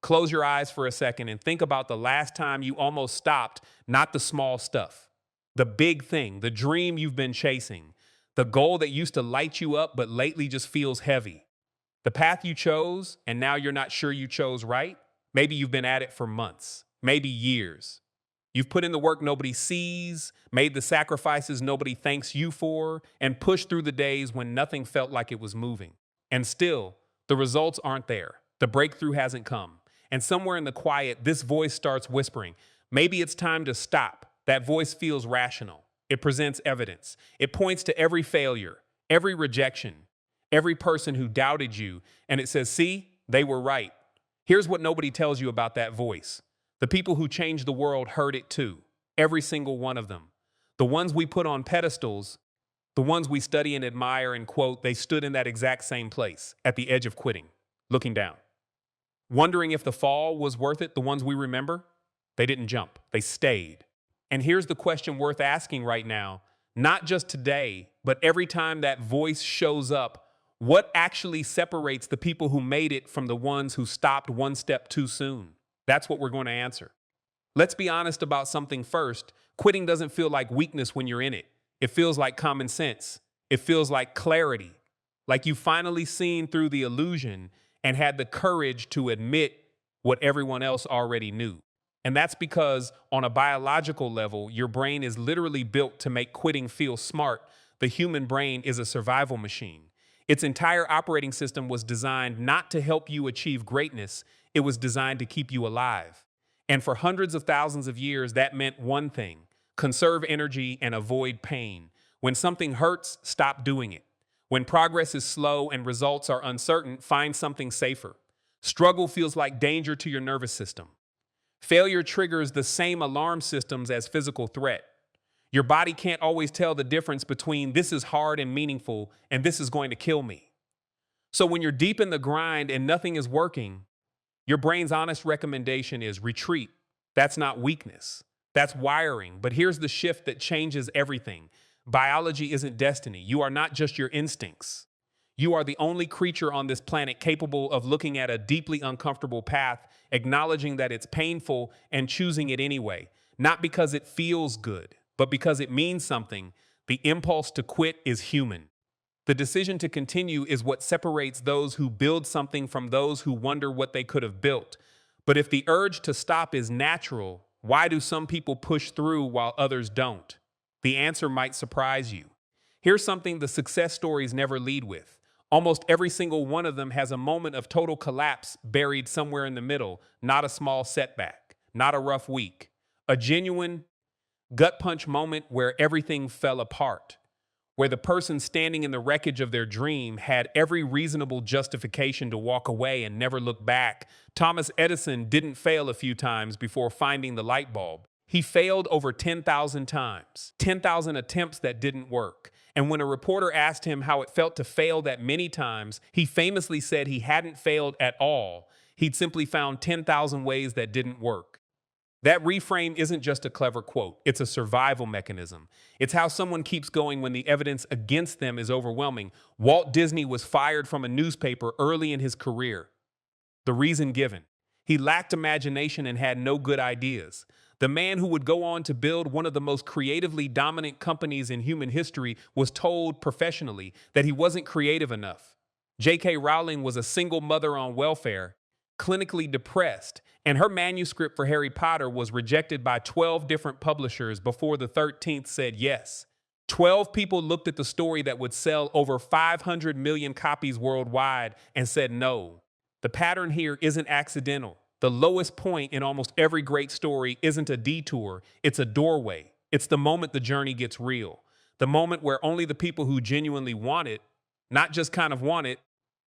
Close your eyes for a second and think about the last time you almost stopped, not the small stuff, the big thing, the dream you've been chasing, the goal that used to light you up but lately just feels heavy. The path you chose, and now you're not sure you chose right. Maybe you've been at it for months, maybe years. You've put in the work nobody sees, made the sacrifices nobody thanks you for, and pushed through the days when nothing felt like it was moving. And still, the results aren't there. The breakthrough hasn't come. And somewhere in the quiet, this voice starts whispering, maybe it's time to stop. That voice feels rational. It presents evidence. It points to every failure, every rejection, every person who doubted you, and it says, see, they were right. Here's what nobody tells you about that voice. The people who changed the world heard it too. Every single one of them. The ones we put on pedestals, the ones we study and admire and quote, they stood in that exact same place, at the edge of quitting, looking down. Wondering if the fall was worth it, the ones we remember? They didn't jump, they stayed. And here's the question worth asking right now, not just today, but every time that voice shows up, what actually separates the people who made it from the ones who stopped one step too soon? That's what we're going to answer. Let's be honest about something first. Quitting doesn't feel like weakness when you're in it. It feels like common sense. It feels like clarity, like you've finally seen through the illusion and had the courage to admit what everyone else already knew. And that's because on a biological level, your brain is literally built to make quitting feel smart. The human brain is a survival machine. Its entire operating system was designed not to help you achieve greatness. It was designed to keep you alive. And for hundreds of thousands of years, that meant one thing: conserve energy and avoid pain. When something hurts, stop doing it. When progress is slow and results are uncertain, find something safer. Struggle feels like danger to your nervous system. Failure triggers the same alarm systems as physical threat. Your body can't always tell the difference between this is hard and meaningful and this is going to kill me. So when you're deep in the grind and nothing is working, your brain's honest recommendation is retreat. That's not weakness. That's wiring. But here's the shift that changes everything. Biology isn't destiny. You are not just your instincts. You are the only creature on this planet capable of looking at a deeply uncomfortable path, acknowledging that it's painful, and choosing it anyway. Not because it feels good, but because it means something. The impulse to quit is human. The decision to continue is what separates those who build something from those who wonder what they could have built. But if the urge to stop is natural, why do some people push through while others don't? The answer might surprise you. Here's something the success stories never lead with. Almost every single one of them has a moment of total collapse buried somewhere in the middle, not a small setback, not a rough week. A genuine gut punch moment where everything fell apart, where the person standing in the wreckage of their dream had every reasonable justification to walk away and never look back. Thomas Edison didn't fail a few times before finding the light bulb. He failed over 10,000 times, 10,000 attempts that didn't work. And when a reporter asked him how it felt to fail that many times, he famously said he hadn't failed at all. He'd simply found 10,000 ways that didn't work. That reframe isn't just a clever quote, it's a survival mechanism. It's how someone keeps going when the evidence against them is overwhelming. Walt Disney was fired from a newspaper early in his career. The reason given: he lacked imagination and had no good ideas. The man who would go on to build one of the most creatively dominant companies in human history was told professionally that he wasn't creative enough. J.K. Rowling was a single mother on welfare, clinically depressed, and her manuscript for Harry Potter was rejected by 12 different publishers before the 13th said yes. 12 people looked at the story that would sell over 500 million copies worldwide and said no. The pattern here isn't accidental. The lowest point in almost every great story isn't a detour, it's a doorway. It's the moment the journey gets real. The moment where only the people who genuinely want it, not just kind of want it,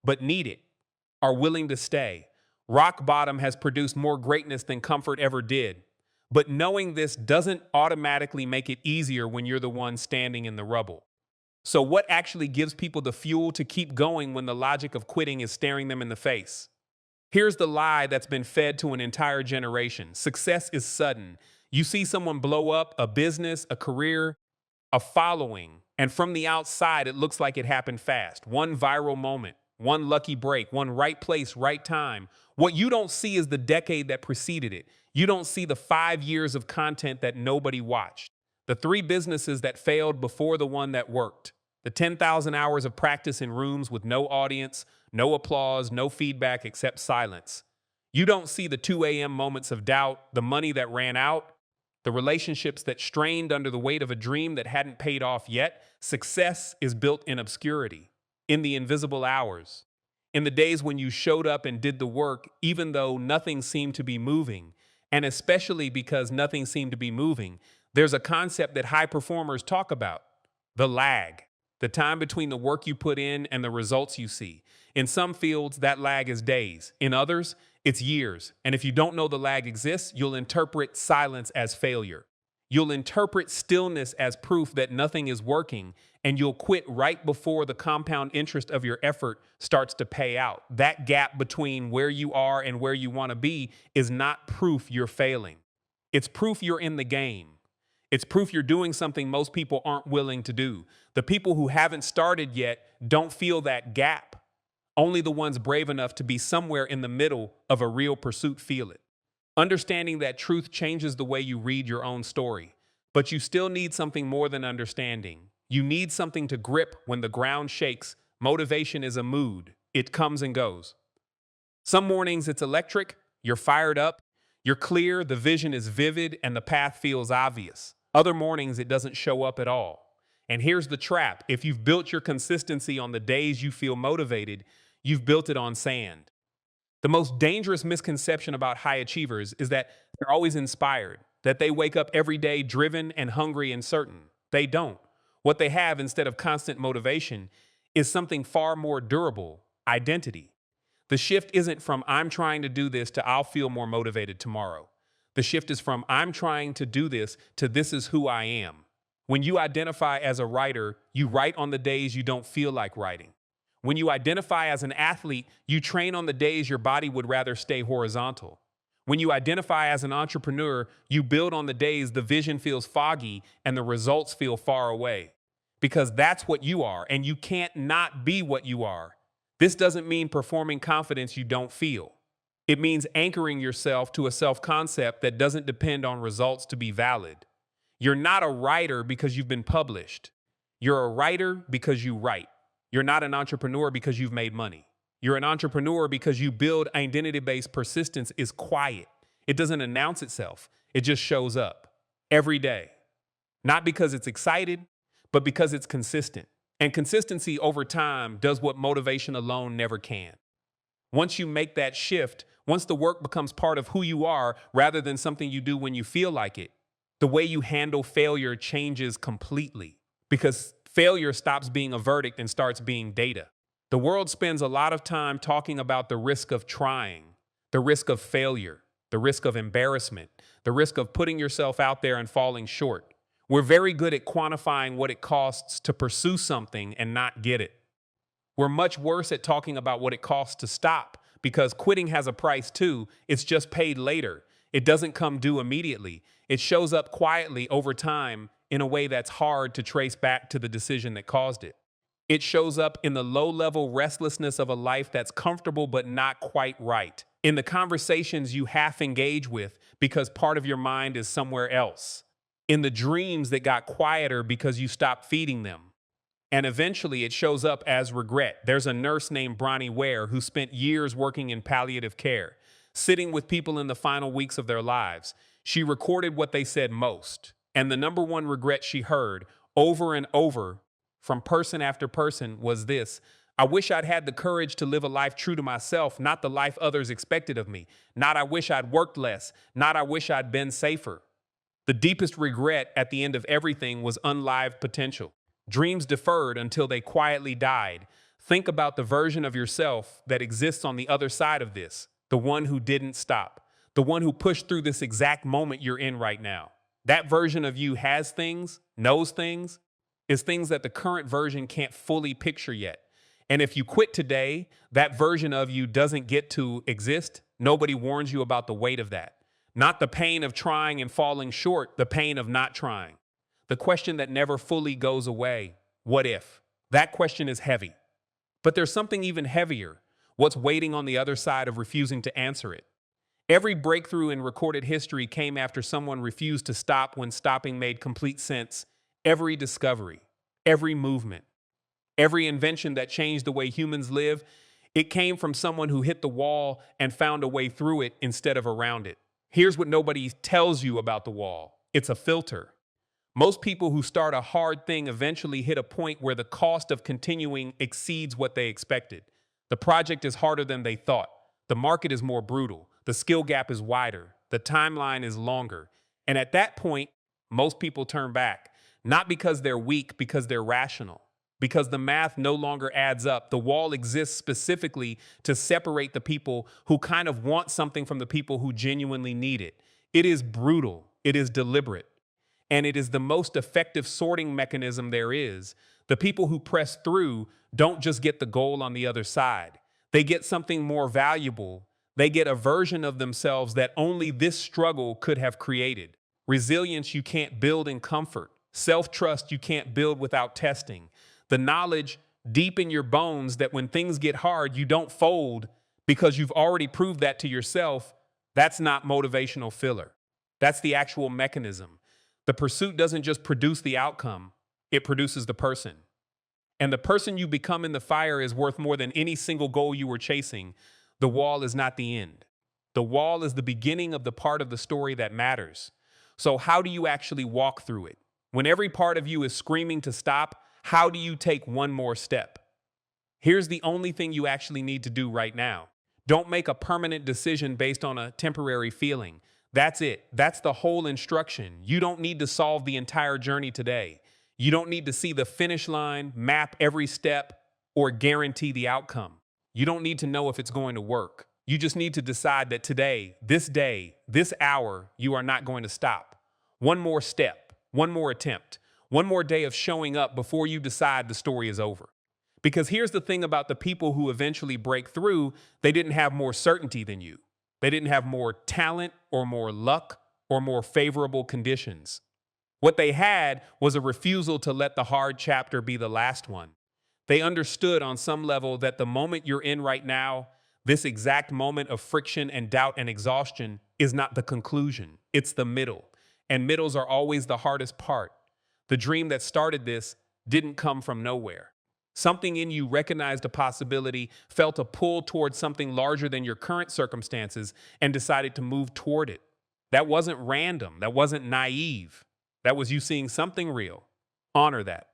but need it, are willing to stay. Rock bottom has produced more greatness than comfort ever did. But knowing this doesn't automatically make it easier when you're the one standing in the rubble. So what actually gives people the fuel to keep going when the logic of quitting is staring them in the face? Here's the lie that's been fed to an entire generation. Success is sudden. You see someone blow up a business, a career, a following, and from the outside, it looks like it happened fast. One viral moment, one lucky break, one right place, right time, What you don't see is the decade that preceded it. You don't see the 5 years of content that nobody watched, the 3 businesses that failed before the one that worked, the 10,000 hours of practice in rooms with no audience, no applause, no feedback except silence. You don't see the 2 a.m. moments of doubt, the money that ran out, the relationships that strained under the weight of a dream that hadn't paid off yet. Success is built in obscurity, in the invisible hours, in the days when you showed up and did the work, even though nothing seemed to be moving. And especially because nothing seemed to be moving, there's a concept that high performers talk about: the lag, the time between the work you put in and the results you see. In some fields, that lag is days. In others, it's years. And if you don't know the lag exists, you'll interpret silence as failure. You'll interpret stillness as proof that nothing is working, and you'll quit right before the compound interest of your effort starts to pay out. That gap between where you are and where you want to be is not proof you're failing. It's proof you're in the game. It's proof you're doing something most people aren't willing to do. The people who haven't started yet don't feel that gap. Only the ones brave enough to be somewhere in the middle of a real pursuit feel it. Understanding that truth changes the way you read your own story, but you still need something more than understanding. You need something to grip when the ground shakes. Motivation is a mood. It comes and goes. Some mornings it's electric, you're fired up, you're clear, the vision is vivid, and the path feels obvious. Other mornings it doesn't show up at all. And here's the trap: if you've built your consistency on the days you feel motivated, you've built it on sand. The most dangerous misconception about high achievers is that they're always inspired, that they wake up every day driven and hungry and certain. They don't. What they have instead of constant motivation is something far more durable: identity. The shift isn't from "I'm trying to do this" to "I'll feel more motivated tomorrow." The shift is from "I'm trying to do this" to "This is who I am." When you identify as a writer, you write on the days you don't feel like writing. When you identify as an athlete, you train on the days your body would rather stay horizontal. When you identify as an entrepreneur, you build on the days the vision feels foggy and the results feel far away. Because that's what you are, and you can't not be what you are. This doesn't mean performing confidence you don't feel. It means anchoring yourself to a self-concept that doesn't depend on results to be valid. You're not a writer because you've been published. You're a writer because you write. You're not an entrepreneur because you've made money. You're an entrepreneur because you build. Identity-based persistence is quiet. It doesn't announce itself. It just shows up every day. Not because it's excited, but because it's consistent. And consistency over time does what motivation alone never can. Once you make that shift, once the work becomes part of who you are rather than something you do when you feel like it, the way you handle failure changes completely. Because failure stops being a verdict and starts being data. The world spends a lot of time talking about the risk of trying, the risk of failure, the risk of embarrassment, the risk of putting yourself out there and falling short. We're very good at quantifying what it costs to pursue something and not get it. We're much worse at talking about what it costs to stop, because quitting has a price too. It's just paid later. It doesn't come due immediately. It shows up quietly over time in a way that's hard to trace back to the decision that caused it. It shows up in the low-level restlessness of a life that's comfortable but not quite right, in the conversations you half engage with because part of your mind is somewhere else, in the dreams that got quieter because you stopped feeding them. And eventually it shows up as regret. There's a nurse named Bronnie Ware who spent years working in palliative care, sitting with people in the final weeks of their lives. She recorded what they said most. And the number one regret she heard over and over from person after person was this: "I wish I'd had the courage to live a life true to myself, not the life others expected of me. Not I wish I'd worked less. Not I wish I'd been safer." The deepest regret at the end of everything was unlived potential. Dreams deferred until they quietly died. Think about the version of yourself that exists on the other side of this, the one who didn't stop, the one who pushed through this exact moment you're in right now. That version of you has things, knows things, is things that the current version can't fully picture yet. And if you quit today, that version of you doesn't get to exist. Nobody warns you about the weight of that. Not the pain of trying and falling short, the pain of not trying. The question that never fully goes away: what if? That question is heavy. But there's something even heavier. What's waiting on the other side of refusing to answer it? Every breakthrough in recorded history came after someone refused to stop when stopping made complete sense. Every discovery, every movement, every invention that changed the way humans live, it came from someone who hit the wall and found a way through it instead of around it. Here's what nobody tells you about the wall. It's a filter. Most people who start a hard thing eventually hit a point where the cost of continuing exceeds what they expected. The project is harder than they thought. The market is more brutal. The skill gap is wider. The timeline is longer. And at that point, most people turn back. Not because they're weak, because they're rational. Because the math no longer adds up. The wall exists specifically to separate the people who kind of want something from the people who genuinely need it. It is brutal. It is deliberate. And it is the most effective sorting mechanism there is. The people who press through don't just get the goal on the other side. They get something more valuable. They get a version of themselves that only this struggle could have created. Resilience you can't build in comfort. Self-trust you can't build without testing. The knowledge deep in your bones that when things get hard, you don't fold because you've already proved that to yourself. That's not motivational filler. That's the actual mechanism. The pursuit doesn't just produce the outcome, it produces the person. And the person you become in the fire is worth more than any single goal you were chasing. The wall is not the end. The wall is the beginning of the part of the story that matters. So how do you actually walk through it? When every part of you is screaming to stop, how do you take one more step? Here's the only thing you actually need to do right now. Don't make a permanent decision based on a temporary feeling. That's it. That's the whole instruction. You don't need to solve the entire journey today. You don't need to see the finish line, map every step, or guarantee the outcome. You don't need to know if it's going to work. You just need to decide that today, this hour, you are not going to stop. One more step, one more attempt, one more day of showing up before you decide the story is over. Because here's the thing about the people who eventually break through, they didn't have more certainty than you. They didn't have more talent or more luck or more favorable conditions. What they had was a refusal to let the hard chapter be the last one. They understood on some level that the moment you're in right now, this exact moment of friction and doubt and exhaustion, is not the conclusion. It's the middle. And middles are always the hardest part. The dream that started this didn't come from nowhere. Something in you recognized a possibility, felt a pull towards something larger than your current circumstances, and decided to move toward it. That wasn't random. That wasn't naive. That was you seeing something real. Honor that.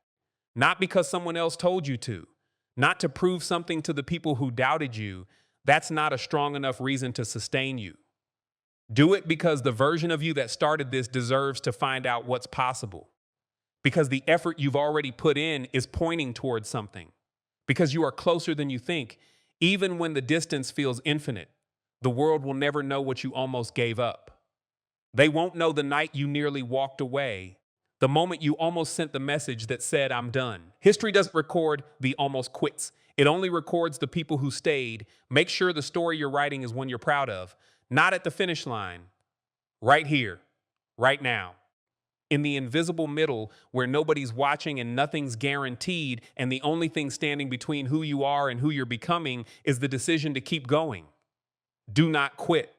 Not because someone else told you to. Not to prove something to the people who doubted you. That's not a strong enough reason to sustain you. Do it because the version of you that started this deserves to find out what's possible. Because the effort you've already put in is pointing towards something. Because you are closer than you think. Even when the distance feels infinite, the world will never know what you almost gave up. They won't know the night you nearly walked away, the moment you almost sent the message that said, "I'm done." History doesn't record the almost quits. It only records the people who stayed. Make sure the story you're writing is one you're proud of. Not at the finish line. Right here. Right now. In the invisible middle where nobody's watching and nothing's guaranteed, and the only thing standing between who you are and who you're becoming is the decision to keep going. Do not quit.